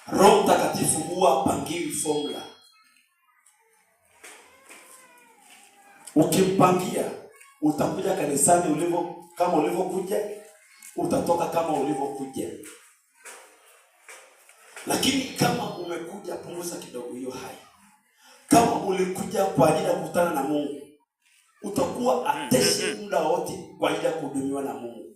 Roho Mtakatifu huwa pangiwi formula. Ukimpangia, utakuja kanisani kama ulivyokuja, utatoka kama ulivyokuja. Lakini kama umekuja, punguza kidogo hiyo hai. Kama ulikuja kwa ajili ya kukutana na Mungu, utakuwa attention muda wote kwa ajili ya kuhudumiwa na Mungu.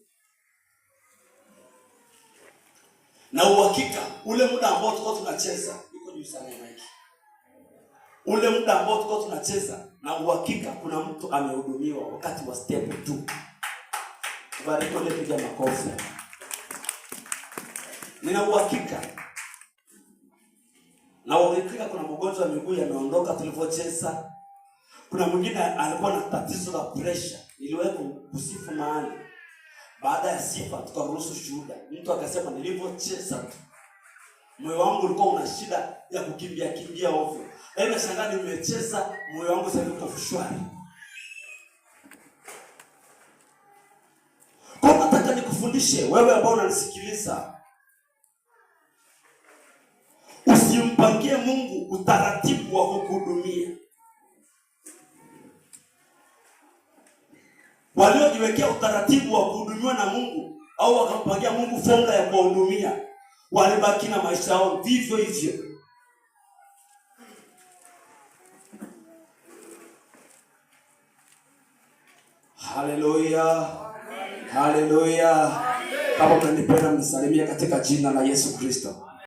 Na uhakika ule muda ambao tulikuwa tunacheza, yuko juu sana Mike. Ule muda ambao tulikuwa tunacheza, na uhakika kuna mtu amehudumiwa wakati wa step 2. Bariki ole, piga makofi. Nina uhakika. Na uhakika kuna mgonjwa wa miguu yameondoka tulivyocheza. Kuna mwingine alikuwa na tatizo la pressure. Niliwahi kusifu mahali. Baada ya sifa tukaruhusu shuhuda. Mtu akasema nilivyocheza tu, moyo wangu ulikuwa una shida ya kukimbia ovyo. Yaani nashangaa nimecheza, moyo wangu sasa uko shwari. Kwa hiyo nataka nikufundishe wewe ambao unanisikiliza. Usimpangie Mungu utaratibu wa kukuhudumia. Waliojiwekea utaratibu wa kuhudumiwa na Mungu au wakampangia Mungu formula ya kuhudumia, walibaki na maisha yao vivyo hivyo. Haleluya. Haleluya. Kama mnanipenda mnisalimie katika jina la Yesu Kristo.